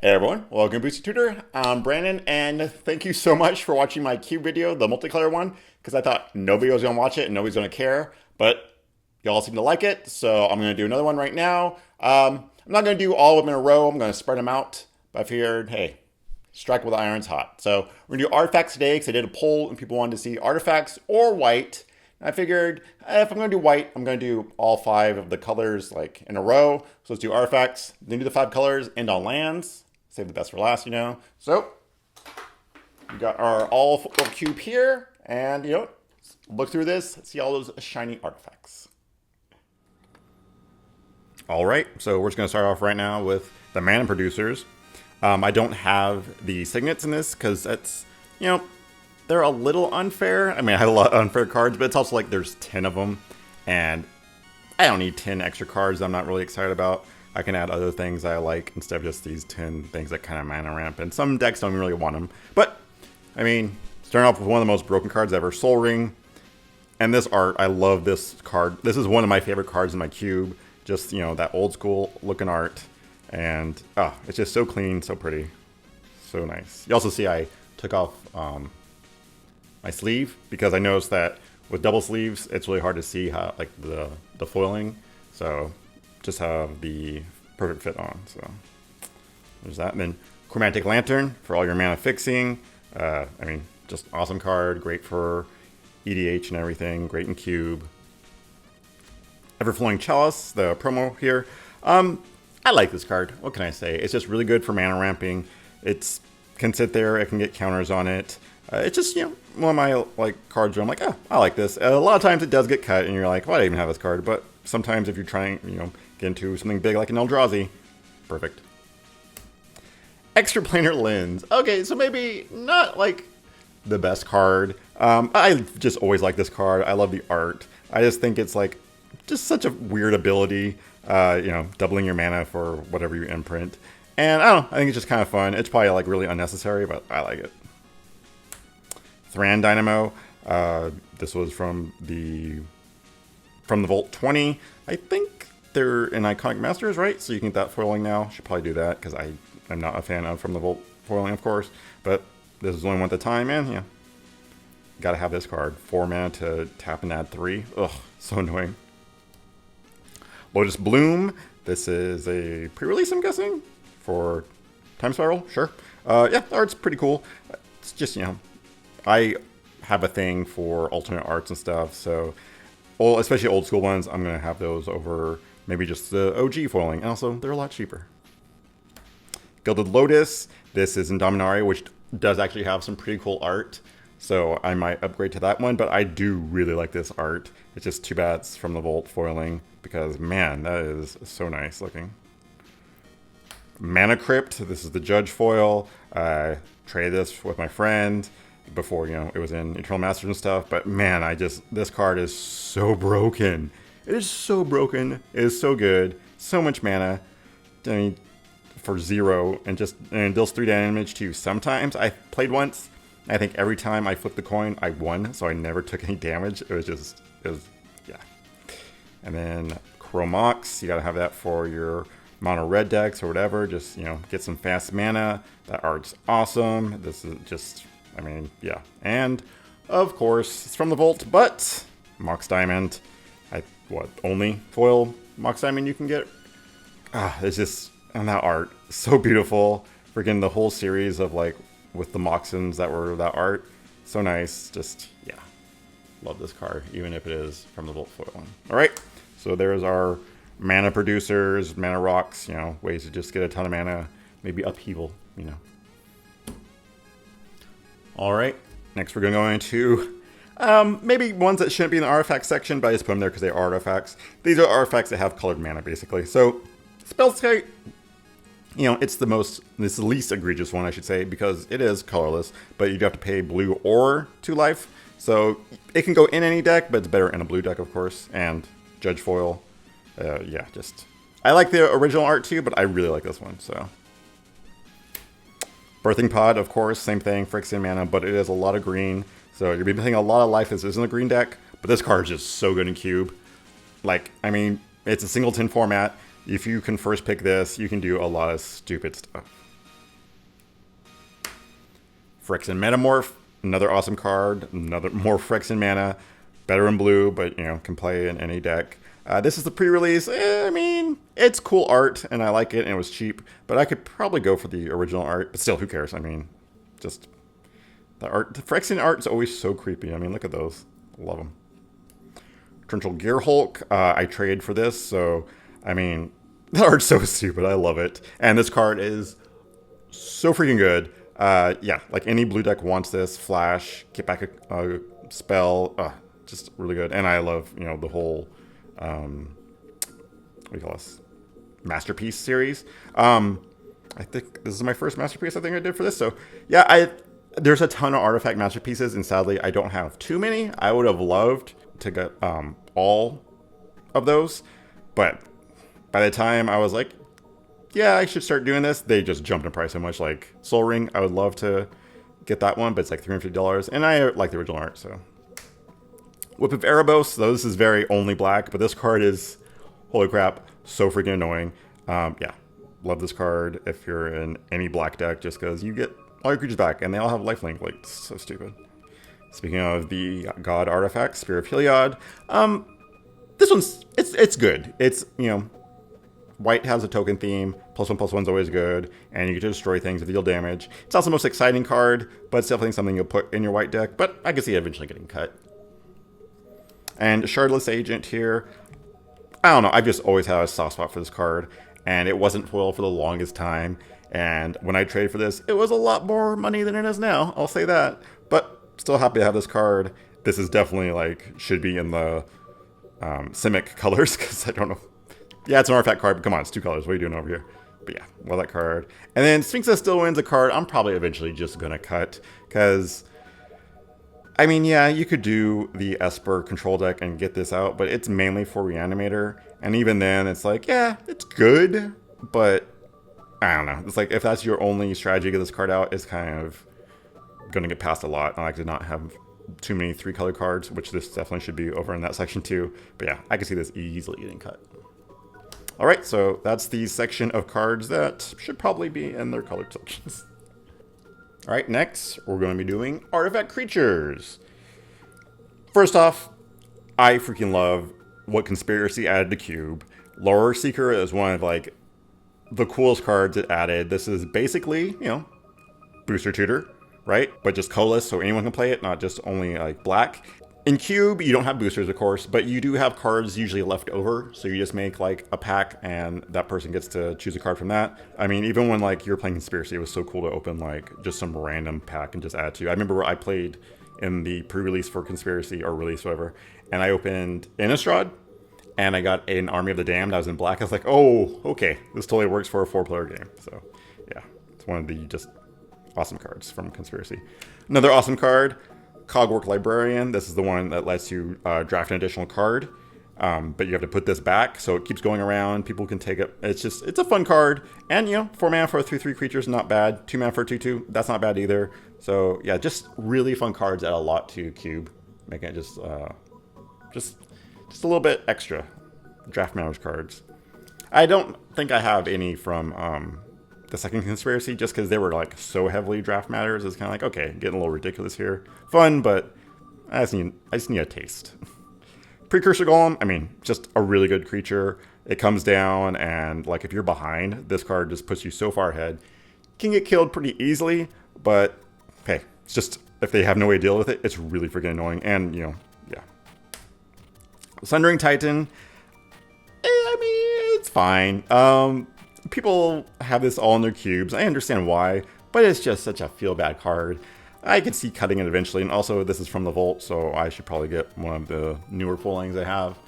Hey everyone, welcome to Boosted Tutor. I'm Brandon, and thank you so much for watching my cube video, the multicolor one, because I thought nobody was going to watch it and nobody's going to care, but y'all seem to like it, so I'm going to do another one right now. I'm not going to do all of them in a row, I'm going to spread them out, but I figured, hey, strike while the iron's hot. So we're going to do artifacts today, because I did a poll and people wanted to see artifacts or white. I figured if I'm going to do white, I'm going to do all 5 of the colors like in a row. So let's do artifacts, then do the 5 colors, end on lands. Save the best for last, you know. So we got our all football cube here, and you know, look through this, see all those shiny artifacts. All right, so we're just going to start off right now with the mana producers. I don't have the signets in this because that's, you know, they're a little unfair. I mean, I have a lot of unfair cards, but it's also like there's 10 of them, and I don't need 10 extra cards I'm not really excited about. I can add other things I like instead of just these 10 things that kind of mana ramp, and some decks don't really want them. But, I mean, starting off with one of the most broken cards ever, Soul Ring. And this art, I love this card. This is one of my favorite cards in my cube. Just, you know, that old school looking art. And, oh, it's just so clean, so pretty. So nice. You also see I took off my sleeve, because I noticed that with double sleeves, it's really hard to see how, like, the foiling. So just have the perfect fit on. So there's that. And then Chromatic Lantern for all your mana fixing. I mean, just awesome card. Great for EDH and everything. Great in cube. Everflowing Chalice, the promo here. I like this card. What can I say? It's just really good for mana ramping. It can sit there. It can get counters on it. It's just, you know, one of my like cards where I'm like, oh, I like this. A lot of times it does get cut, and you're like, why do I even have this card? But sometimes if you're trying, you know, get into something big like an Eldrazi, perfect. Extraplanar Lens. Okay, so maybe not like the best card. I just always like this card. I love the art. I just think it's like just such a weird ability. You know, doubling your mana for whatever you imprint. And I don't know, I think it's just kind of fun. It's probably like really unnecessary, but I like it. Thran Dynamo. This was from the Vault 20. I think they're in Iconic Masters, right? So you can get that foiling now. Should probably do that, because I am not a fan of From the Vault foiling, of course. But this is only one at the time, and yeah. Gotta have this card. 4 mana to tap and add 3. Ugh, so annoying. Lotus Bloom. This is a pre-release, I'm guessing, for Time Spiral. Sure. Yeah, the art's pretty cool. It's just, you know, I have a thing for alternate arts and stuff, so especially old school ones, I'm going to have those over maybe just the OG foiling. And also, they're a lot cheaper. Gilded Lotus. This is in Dominaria, which does actually have some pretty cool art. So I might upgrade to that one, but I do really like this art. It's just too bad it's from the Vault foiling, because, man, that is so nice looking. Mana Crypt. This is the Judge foil. I traded this with my friend before, you know, it was in Eternal Masters and stuff, but man, this card is so broken. It is so broken. It is so good. So much mana. I mean, for 0, and deals 3 damage to you. Sometimes I played once. I think every time I flipped the coin, I won, so I never took any damage. It was, yeah. And then Chromox, you gotta have that for your mono red decks or whatever. Just, you know, get some fast mana. That art's awesome. This is just, I mean, yeah. And, of course, it's from the Vault, but Mox Diamond. Only foil Mox Diamond you can get? It's just, and that art, so beautiful. Freaking the whole series of, like, with the Moxins that were that art. So nice. Just, yeah. Love this card, even if it is from the Vault foil. Alright, so there's our mana producers, mana rocks, you know, ways to just get a ton of mana. Maybe upheaval, you know. Alright, next we're going to go into maybe ones that shouldn't be in the artifact section, but I just put them there because they are artifacts. These are artifacts that have colored mana, basically. So, Spellskite, you know, it's the least egregious one, I should say, because it is colorless, but you do have to pay blue or 2 life. So, it can go in any deck, but it's better in a blue deck, of course. And Judge Foil, yeah, just... I like the original art too, but I really like this one, so... Birthing Pod, of course, same thing, Phyrexian mana, but it is a lot of green. So you're going to be paying a lot of life. This isn't a green deck, but this card is just so good in cube. Like, I mean, it's a singleton format. If you can first pick this, you can do a lot of stupid stuff. Phyrexian Metamorph, another awesome card. Another more Phyrexian mana, better in blue, but can play in any deck. This is the pre-release. I mean, it's cool art, and I like it, and it was cheap. But I could probably go for the original art. But still, who cares? I mean, just the art. The Phyrexian art is always so creepy. I mean, look at those. Love them. Torrential Gearhulk. I traded for this, so I mean, the art's so stupid. I love it, and this card is so freaking good. Yeah, like any blue deck wants this. Flash, get back a spell. Just really good, and I love the whole. What do you call this? Masterpiece series. I think this is my first masterpiece I think I did for this. So yeah, there's a ton of artifact masterpieces, and sadly I don't have too many. I would have loved to get all of those, but by the time I was like, yeah, I should start doing this, they just jumped in price so much. Like Soul Ring, I would love to get that one, but it's like $350, and I like the original art, so. Whip of Erebos, so this is very only black, but this card is, holy crap, so freaking annoying. Yeah, love this card if you're in any black deck, just because you get all your creatures back, and they all have lifelink, like, so stupid. Speaking of the God Artifacts, Spear of Heliod, this one's, it's good. It's, white has a token theme, +1/+1's always good, and you get to destroy things if you deal damage. It's not the most exciting card, but it's definitely something you'll put in your white deck, but I can see it eventually getting cut. And Shardless Agent here, I don't know, I've just always had a soft spot for this card, and it wasn't foil for the longest time, and when I traded for this, it was a lot more money than it is now, I'll say that, but still happy to have this card. This is definitely, like, should be in the Simic colors, because I don't know. Yeah, it's an artifact card, but come on, it's 2 colors, what are you doing over here? But yeah, love that card. And then Sphinx that Still Wins a card I'm probably eventually just gonna cut, because I mean, yeah, you could do the Esper control deck and get this out, but it's mainly for Reanimator. And even then, it's like, yeah, it's good, but I don't know. It's like, if that's your only strategy to get this card out, it's kind of going to get past a lot. I like to not have too many 3-color cards, which this definitely should be over in that section too. But yeah, I can see this easily getting cut. All right, so that's the section of cards that should probably be in their colored sections. All right, next, we're going to be doing Artifact Creatures. First off, I freaking love what Conspiracy added to Cube. Lore Seeker is one of, like, the coolest cards it added. This is basically, Booster Tutor, right? But just colorless, so anyone can play it, not just only, like, black. In Cube, you don't have boosters, of course, but you do have cards usually left over, so you just make, like, a pack, and that person gets to choose a card from that. I mean, even when, like, you're playing Conspiracy, it was so cool to open, like, just some random pack and just add to. I remember I played in the pre-release for Conspiracy, or release, whatever, and I opened Innistrad, and I got an Army of the Damned. I was in black. I was like, oh, okay, this totally works for a 4-player game. So, yeah, it's one of the just awesome cards from Conspiracy. Another awesome card, Cogwork Librarian. This is the one that lets you draft an additional card, but you have to put this back, so it keeps going around. People can take it. It's a fun card, and 4 mana for a 3/3 creature is not bad. 2 mana for a 2/2, that's not bad either. So yeah, just really fun cards. Add a lot to Cube, making it just a little bit extra. Draft Matters cards. I don't think I have any from the second Conspiracy, just because they were like so heavily Draft Matters. It's kind of like, okay, getting a little ridiculous here. Fun, but I just need a taste. Precursor Golem, I mean, just a really good creature. It comes down, and like if you're behind, this card just puts you so far ahead. Can get killed pretty easily, but hey, it's just, if they have no way to deal with it, it's really freaking annoying. And yeah. Sundering Titan, I mean, it's fine. People have this all in their cubes. I understand why, but it's just such a feel-bad card. I could see cutting it eventually, and also this is from the Vault, so I should probably get one of the newer pullings I have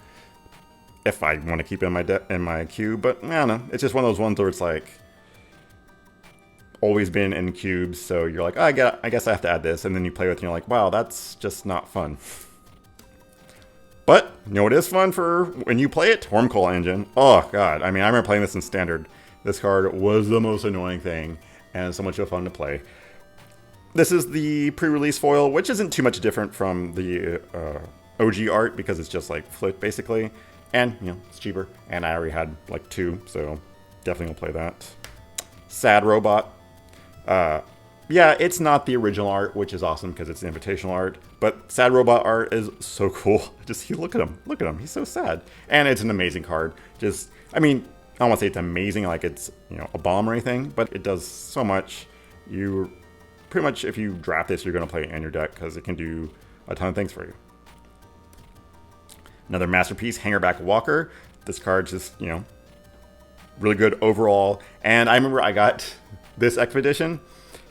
if I want to keep it in my cube. But I don't know, it's just one of those ones where it's like always been in cubes, so you're like, oh, I guess I have to add this, and then you play with it and you're like, wow, that's just not fun. But you know what is fun for when you play it? Wormcoil Engine. Oh god, I mean, I remember playing this in Standard. This card was the most annoying thing, and so much fun to play. This is the pre-release foil, which isn't too much different from the OG art, because it's just like flipped basically, and it's cheaper. And I already had like 2, so definitely gonna play that. Sad Robot. Yeah, it's not the original art, which is awesome because it's the invitational art. But sad robot art is so cool. Just look at him, look at him. He's so sad, and it's an amazing card. Just, I mean, I don't want to say it's amazing, like it's a bomb or anything, but it does so much. You pretty much, if you draft this, you're going to play it in your deck because it can do a ton of things for you. Another masterpiece, Hangerback Walker. This card just really good overall. And I remember I got this expedition.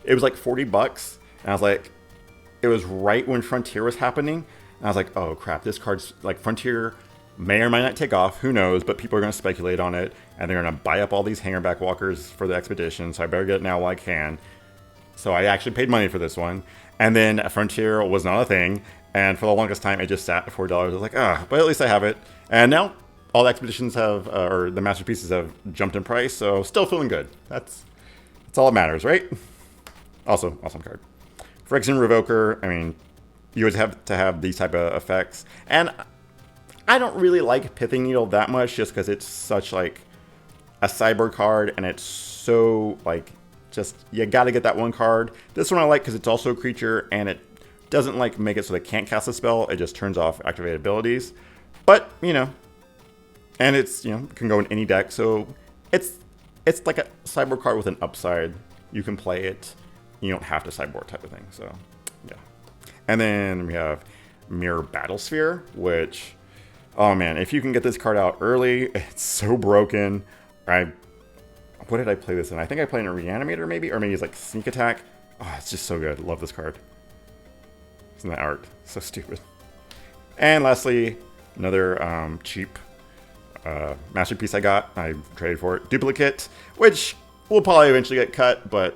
It was like 40 bucks. And I was like, it was right when Frontier was happening. And I was like, oh crap, this card's like Frontier may or might not take off. Who knows? But people are going to speculate on it. And they're going to buy up all these Hangerback Walkers for the expedition. So I better get it now while I can. So I actually paid money for this one. And then Frontier was not a thing. And for the longest time, it just sat at $4. I was like, but at least I have it. And now all the expeditions have, or the masterpieces have jumped in price. So still feeling good. That's all that matters, right? Also, awesome card. Phyrexian Revoker, I mean, you always have to have these type of effects. And I don't really like Pithing Needle that much just because it's such like a cyber card and it's so like, just, you got to get that one card. This one I like because it's also a creature and it doesn't like make it so they can't cast a spell. It just turns off activated abilities. But, and it's, can go in any deck. So it's like a cyber card with an upside. You can play it. You don't have to sideboard type of thing. So, yeah. And then we have Mirror Battlesphere, which, oh man, if you can get this card out early, it's so broken. What did I play this in? I think I played in a Reanimator maybe, or maybe it's like Sneak Attack. Oh, it's just so good. Love this card. Isn't that art? So stupid. And lastly, another cheap masterpiece I got. I traded for it. Duplicate, which will probably eventually get cut, but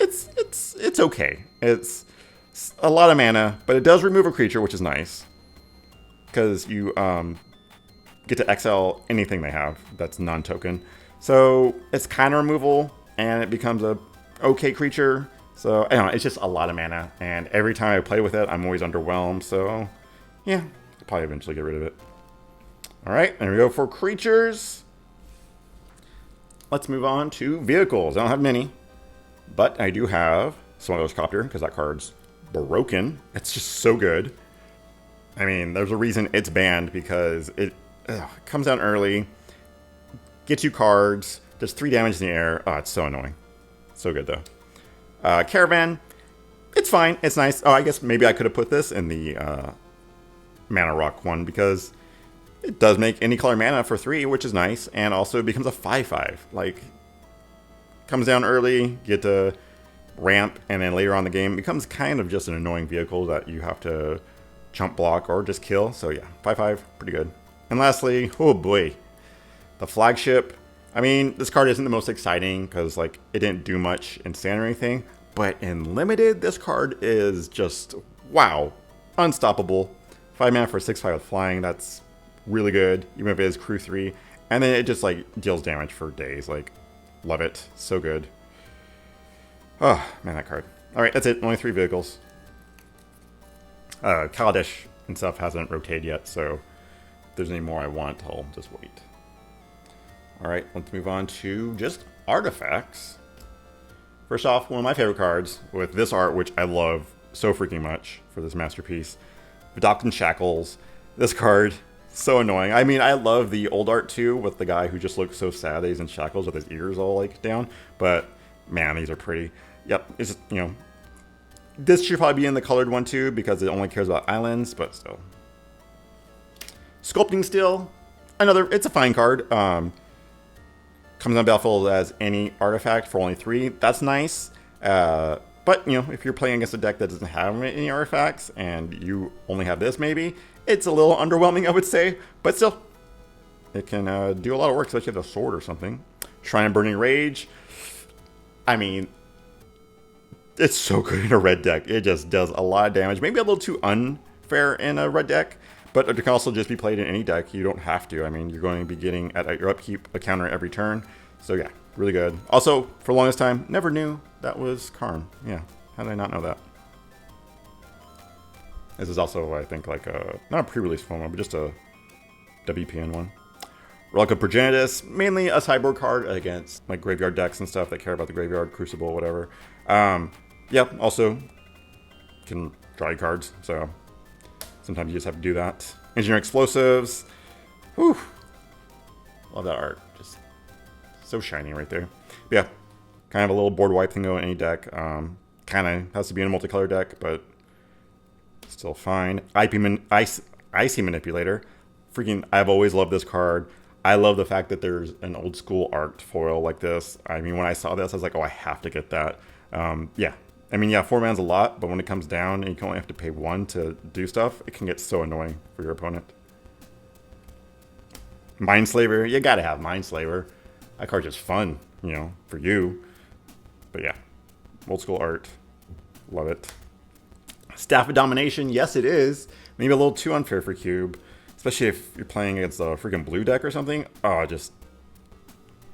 it's okay. It's a lot of mana, but it does remove a creature, which is nice. Because you get to exile anything they have that's non-token. So it's kind of removal, and it becomes a okay creature. So I don't know, it's just a lot of mana, and every time I play with it, I'm always underwhelmed. So yeah, I'll probably eventually get rid of it. All right, there we go for creatures. Let's move on to vehicles. I don't have many, but I do have Swallow's Copter because that card's broken. It's just so good. I mean, there's a reason it's banned because it comes down early, gets you cards, does 3 damage in the air. Oh, it's so annoying. So good though. Caravan, it's fine. It's nice. Oh, I guess maybe I could have put this in the Mana Rock one because it does make any color mana for 3, which is nice. And also it becomes a 5/5. Like, comes down early, get to ramp, and then later on in the game becomes kind of just an annoying vehicle that you have to jump block or just kill. So yeah, 5/5, pretty good. And lastly, oh boy, the flagship. I mean, this card isn't the most exciting because like it didn't do much in standard or anything, but in limited, this card is just, wow, unstoppable. 5 mana for 6/5 with flying, that's really good, even if it is crew 3. And then it just like deals damage for days. Like, love it, so good. Oh man, that card. All right, that's it, only 3 vehicles. Kaladesh and stuff hasn't rotated yet, so if there's any more I want, I'll just wait. All right, let's move on to just artifacts. First off, one of my favorite cards with this art, which I love so freaking much for this masterpiece, Vidoctin Shackles. This card, so annoying. I mean, I love the old art too, with the guy who just looks so sad that he's in shackles with his ears all like down. But man, these are pretty. Yep, it's just, this should probably be in the colored one too because it only cares about islands, but still. Sculpting Steel, it's a fine card. Comes on battlefield as any artifact for only 3. That's nice. But, if you're playing against a deck that doesn't have any artifacts and you only have this maybe, it's a little underwhelming, I would say. But still, it can do a lot of work, especially if you have a sword or something. Shrine of Burning Rage. I mean, it's so good in a red deck. It just does a lot of damage. Maybe a little too unfair in a red deck. But it can also just be played in any deck. You don't have to. I mean, you're going to be getting at your upkeep a counter every turn. So yeah, really good. Also, for the longest time, never knew that was Karn. Yeah, how did I not know that? This is also, I think, like not a pre-release form, but just a WPN one. Relic of Progenitus, mainly a sideboard card against like graveyard decks and stuff that care about the graveyard, Crucible, whatever. Yeah, also can draw your cards, so sometimes you just have to do that. Engineer explosives. Whew. Love that art. Just so shiny right there. But yeah, kind of a little board wipe thing go in any deck. Kind of has to be in a multicolor deck, but still fine. Icy Manipulator. Freaking, I've always loved this card. I love the fact that there's an old school art foil like this. I mean, when I saw this, I was like, oh, I have to get that. Yeah. I mean, yeah, 4 man's a lot, but when it comes down and you can only have to pay 1 to do stuff, it can get so annoying for your opponent. Mindslaver, you gotta have Mindslaver. That card's just fun, you know, for you. But yeah, old school art. Love it. Staff of Domination, yes it is. Maybe a little too unfair for Cube. Especially if you're playing against a freaking blue deck or something. Oh, just...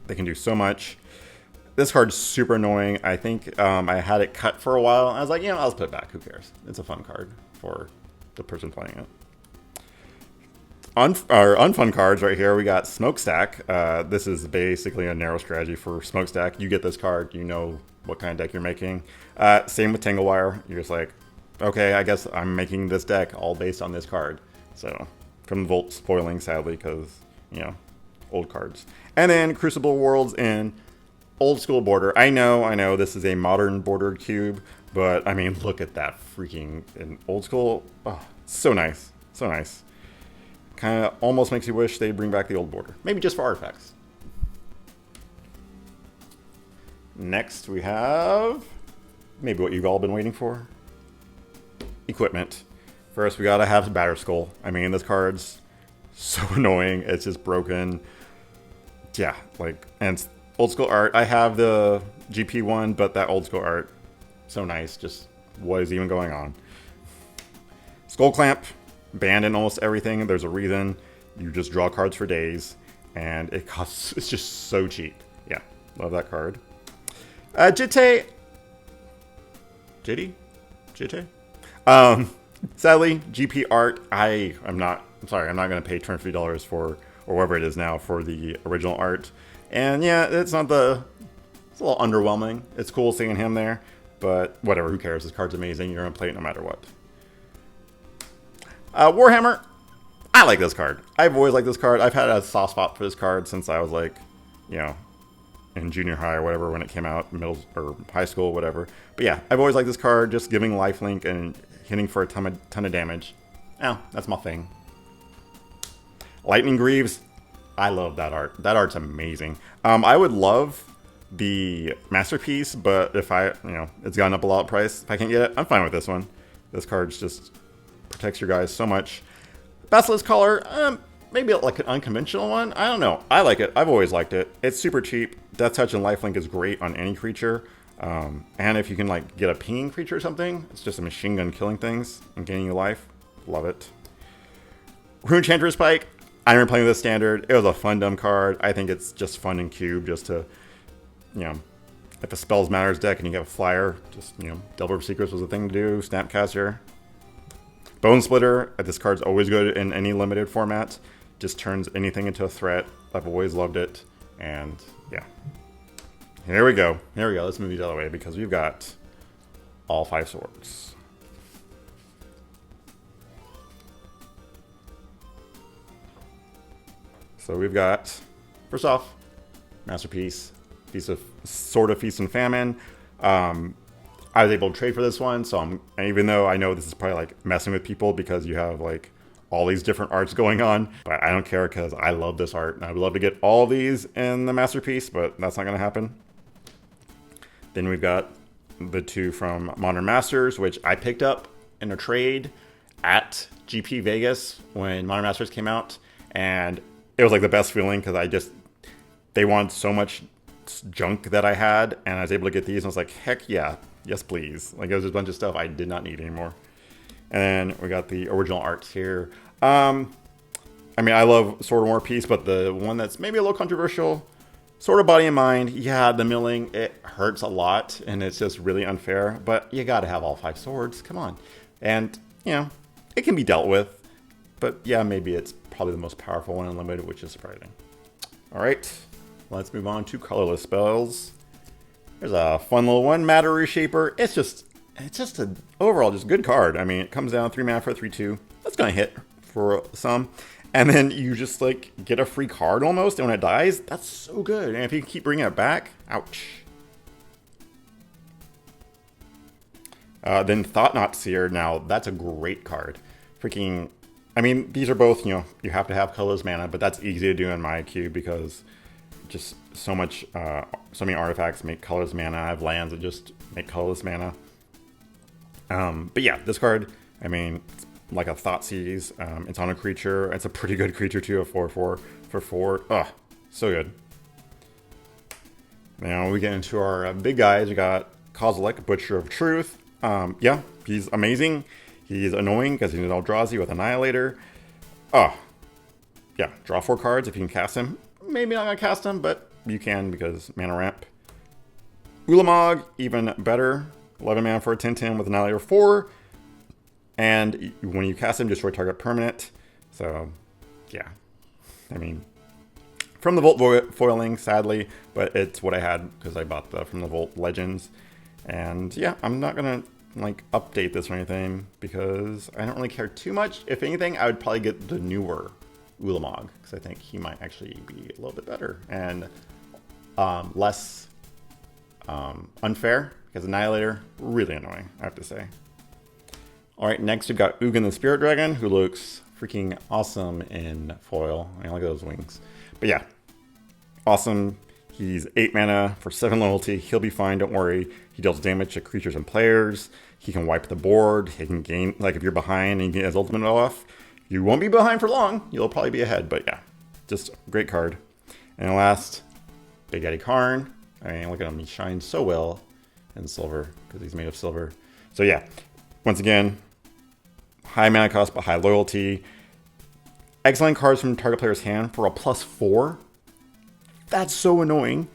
they can do so much. This card's super annoying. I think I had it cut for a while. I was like, you know, I'll just put it back. Who cares? It's a fun card for the person playing it. Our unfun cards right here, we got Smokestack. This is basically a narrow strategy for Smokestack. You get this card, you know what kind of deck you're making. Same with Tanglewire. You're just like, okay, I guess I'm making this deck all based on this card. So, from Volt spoiling, sadly, because, you know, old cards. And then Crucible Worlds in old school border. I know, this is a modern bordered cube, but, I mean, look at that freaking in old school. Oh, so nice. So nice. Kind of almost makes you wish they'd bring back the old border. Maybe just for artifacts. Next we have maybe what you've all been waiting for. Equipment. First we gotta have Batterskull. I mean, this card's so annoying. It's just broken. Yeah, like, and it's old school art. I have the GP one, but that old school art, so nice. Just what is even going on? Skull Clamp. Banned in almost everything. There's a reason. You just draw cards for days, and it's just so cheap. Yeah, love that card. Jitte. Sadly, GP art. I'm sorry. I'm not going to pay $250 for, or whatever it is now, for the original art. And yeah, it's a little underwhelming. It's cool seeing him there, but whatever. Who cares? This card's amazing. You're going to play it no matter what. Warhammer, I like this card. I've always liked this card. I've had a soft spot for this card since I was like, you know, in junior high or whatever when it came out, middle or high school, whatever. But yeah, I've always liked this card, just giving lifelink and hitting for a ton of damage. Oh, that's my thing. Lightning Greaves, I love that art. That art's amazing. I would love the Masterpiece, but if it's gone up a lot of price. If I can't get it, I'm fine with this one. This card's just protects your guys so much. Basilisk Collar, maybe like an unconventional one. I don't know. I like it. I've always liked it. It's super cheap. Death Touch and Lifelink is great on any creature. And if you can like get a pinging creature or something, it's just a machine gun killing things and gaining your life. Love it. Rune Enchantress Pike. I remember playing this standard. It was a fun dumb card. I think it's just fun in cube just to, you know, if a Spells Matters deck and you get a flyer, just, you know, Delver of Secrets was a thing to do. Snapcaster. Bone Splitter, this card's always good in any limited format. Just turns anything into a threat. I've always loved it. And yeah. Here we go. Here we go. Let's move these out of the way because we've got all 5 swords. So we've got, first off, Masterpiece, Sword of Feast and Famine. I was able to trade for this one, so even though I know this is probably like messing with people because you have like all these different arts going on, but I don't care because I love this art. And I would love to get all these in the Masterpiece, but that's not going to happen. Then we've got the 2 from Modern Masters, which I picked up in a trade at GP Vegas when Modern Masters came out, and it was like the best feeling because they wanted so much junk that I had, and I was able to get these, and I was like, heck yeah. Yes, please. Like, it was a bunch of stuff I did not need anymore. And then we got the original arts here. I mean, I love Sword of War Peace, but the one that's maybe a little controversial, Sword of Body and Mind. Yeah, the milling, it hurts a lot, and it's just really unfair. But you got to have all 5 swords. Come on. And, you know, it can be dealt with. But yeah, maybe it's probably the most powerful one in Limited, which is surprising. All right, let's move on to colorless spells. There's a fun little one, Matter Reshaper. It's just it's just a overall just good card. I mean, it comes down 3 mana for a 3/2. That's gonna hit for some. And then you just like get a free card almost, and when it dies, that's so good. And if you keep bringing it back, ouch. Then Thought-Knot Seer, now that's a great card. Freaking, I mean, these are both, you know, you have to have colorless mana, but that's easy to do in my cube because just so many artifacts make colorless mana. I have lands that just make colorless mana. But yeah, this card, I mean, it's like a Thoughtseize. It's on a creature. It's a pretty good creature too, a 4/4 for 4. Ugh, so good. Now we get into our big guys. We got Kozilek, Butcher of Truth. Yeah, he's amazing. He's annoying because he's an Eldrazi with Annihilator. Oh, yeah, draw 4 cards if you can cast him. Maybe not gonna cast him, but you can because mana ramp. Ulamog, even better. 11 mana for a 10/10 with Annihilator 4. And when you cast him, destroy target permanent. So, yeah. I mean, from the Vault foiling, sadly, but it's what I had because I bought the From the Vault Legends. And yeah, I'm not gonna like update this or anything because I don't really care too much. If anything, I would probably get the newer Ulamog because I think he might actually be a little bit better and less unfair because Annihilator, really annoying, I have to say. All right, next we've got Ugin the Spirit Dragon, who looks freaking awesome in foil. I like those wings. But yeah, awesome. He's 8 mana for 7 loyalty. He'll be fine, don't worry. He deals damage to creatures and players. He can wipe the board. He can gain, like if you're behind and you get his ultimate off, you won't be behind for long. You'll probably be ahead, but yeah, just great card. And last, Big Daddy Karn. I mean, look at him, he shines so well in silver because he's made of silver. So yeah, once again, high mana cost but high loyalty. Exiling cards from target player's hand for a +4. That's so annoying.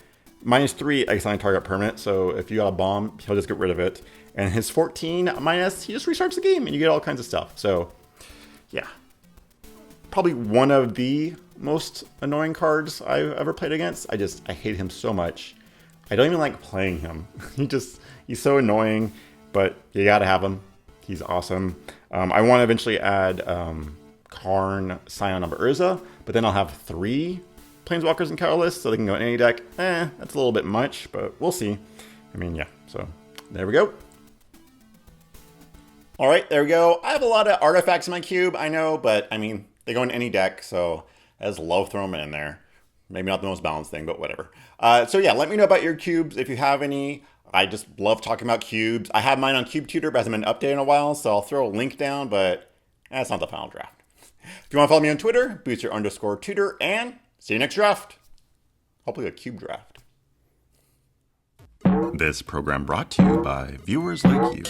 -3 exiling target permanent, so if you got a bomb, he'll just get rid of it. And his 14 minus, he just restarts the game and you get all kinds of stuff. So yeah, probably one of the most annoying cards I've ever played against. I hate him so much. I don't even like playing him. He's so annoying, but you gotta have him. He's awesome. I want to eventually add Karn, Scion of Urza, but then I'll have 3 Planeswalkers in colorless, so they can go in any deck. That's a little bit much, but we'll see. I mean, yeah, so there we go. All right, there we go. I have a lot of artifacts in my cube, I know, but I mean, they go in any deck, so I just love throwing them in there. Maybe not the most balanced thing, but whatever. So yeah, let me know about your cubes if you have any. I just love talking about cubes. I have mine on Cube Tutor, but it hasn't been updated in a while, so I'll throw a link down, but that's not the final draft. If you want to follow me on Twitter, booster_tutor, and see you next draft. Hopefully a cube draft. This program brought to you by viewers like you.